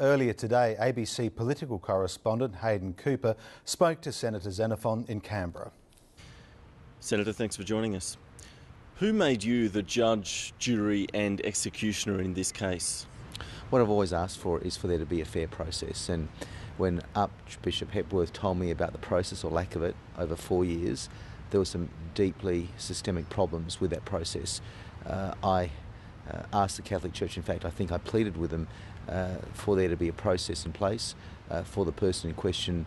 Earlier today, ABC political correspondent Hayden Cooper spoke to Senator Xenophon in Canberra. Senator, thanks for joining us. Who made you the judge, jury and executioner in this case? What I've always asked for is for there to be a fair process, and when Archbishop Hepworth told me about the process or lack of it over 4 years, there were some deeply systemic problems with that process. I asked the Catholic Church, in fact I think I pleaded with them for there to be a process in place for the person in question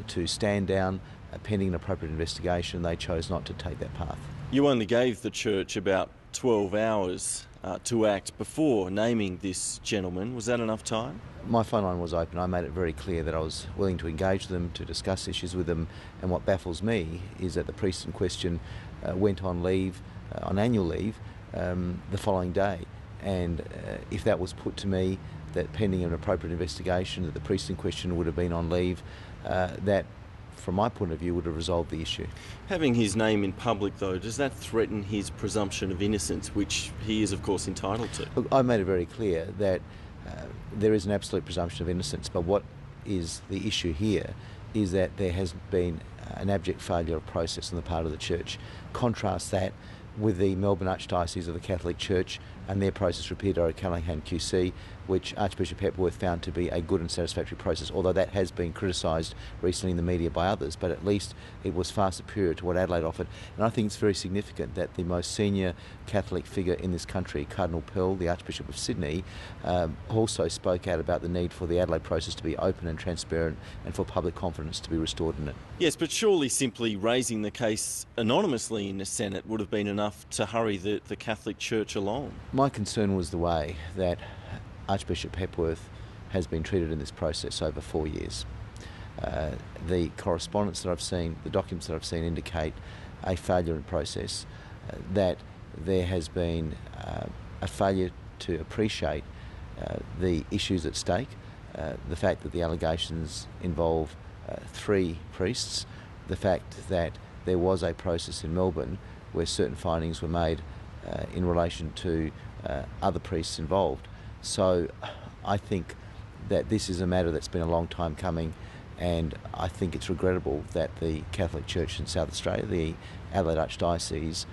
to stand down pending an appropriate investigation. They chose not to take that path. You only gave the church about 12 hours to act before naming this gentleman. Was that enough time? My phone line was open. I made it very clear that I was willing to engage them, to discuss issues with them, and what baffles me is that the priest in question went on leave, on annual leave, the following day. And if that was put to me, that pending an appropriate investigation, that the priest in question would have been on leave, that from my point of view would have resolved the issue. Having his name in public though, does that threaten his presumption of innocence, which he is of course entitled to? Look, I made it very clear that there is an absolute presumption of innocence, but what is the issue here is that there has been an abject failure of process on the part of the Church. Contrast that with the Melbourne Archdiocese of the Catholic Church and their process for Peter O'Callaghan QC, which Archbishop Hepworth found to be a good and satisfactory process, although that has been criticised recently in the media by others, but at least it was far superior to what Adelaide offered. And I think it's very significant that the most senior Catholic figure in this country, Cardinal Pell, the Archbishop of Sydney, also spoke out about the need for the Adelaide process to be open and transparent and for public confidence to be restored in it. Yes, but surely simply raising the case anonymously in the Senate would have been enough to hurry the Catholic Church along. My concern was the way that Archbishop Hepworth has been treated in this process over 4 years. The correspondence that I've seen, the documents that I've seen indicate a failure in process, that there has been a failure to appreciate the issues at stake, the fact that the allegations involve 3 priests, the fact that there was a process in Melbourne where certain findings were made in relation to other priests involved. So I think that this is a matter that's been a long time coming, and I think it's regrettable that the Catholic Church in South Australia, the Adelaide Archdiocese,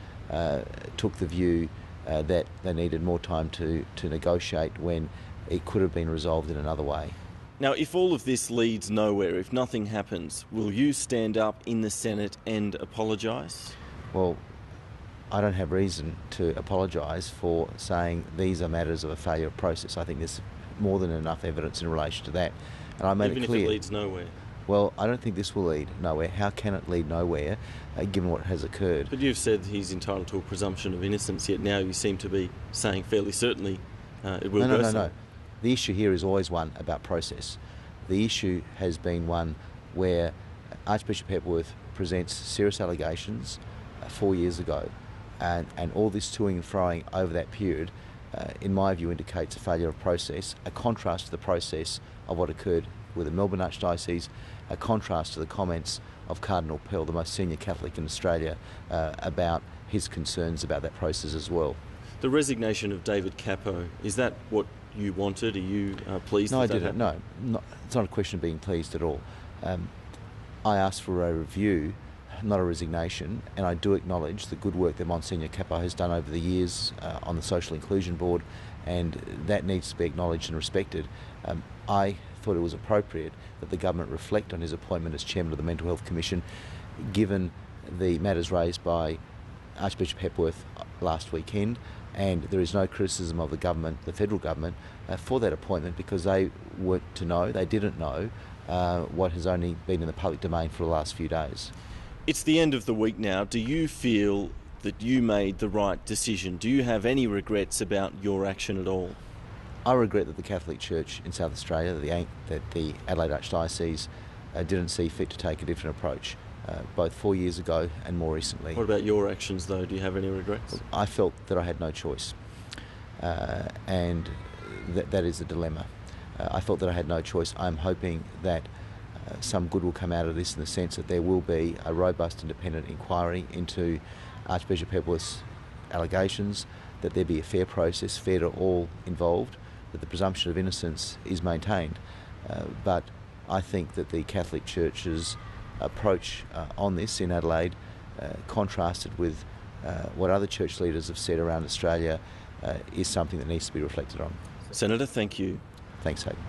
took the view that they needed more time to negotiate when it could have been resolved in another way. Now, if all of this leads nowhere, if nothing happens, will you stand up in the Senate and apologise? Well, I don't have reason to apologise for saying these are matters of a failure of process. I think there's more than enough evidence in relation to that. And I made Even it clear. if it leads nowhere? Well, I don't think this will lead nowhere. How can it lead nowhere, given what has occurred? But you've said he's entitled to a presumption of innocence, yet now you seem to be saying fairly certainly it will go so. No. The issue here is always one about process. The issue has been one where Archbishop Hepworth presents serious allegations 4 years ago, and all this toing and froing over that period, in my view, indicates a failure of process, a contrast to the process of what occurred with the Melbourne Archdiocese, a contrast to the comments of Cardinal Pell, the most senior Catholic in Australia, about his concerns about that process as well. The resignation of David Capo, is that what you wanted? Are you pleased No, with that? I didn't. No, it's not a question of being pleased at all. I asked for a review, not a resignation, and I do acknowledge the good work that Monsignor Capo has done over the years on the Social Inclusion Board, and that needs to be acknowledged and respected. I thought it was appropriate that the government reflect on his appointment as Chairman of the Mental Health Commission, given the matters raised by Archbishop Hepworth last weekend, and there is no criticism of the government, the federal government, for that appointment, because they weren't to know, they didn't know what has only been in the public domain for the last few days. It's the end of the week now. Do you feel that you made the right decision? Do you have any regrets about your action at all? I regret that the Catholic Church in South Australia, that the Adelaide Archdiocese, didn't see fit to take a different approach, both 4 years ago and more recently. What about your actions though? Do you have any regrets? I felt that I had no choice, and that is the dilemma. I felt that I had no choice. I'm hoping that some good will come out of this, in the sense that there will be a robust independent inquiry into Archbishop Hepworth's allegations, that there be a fair process, fair to all involved, that the presumption of innocence is maintained. But I think that the Catholic Church's approach on this in Adelaide, contrasted with what other church leaders have said around Australia, is something that needs to be reflected on. Senator, thank you. Thanks, Hayden.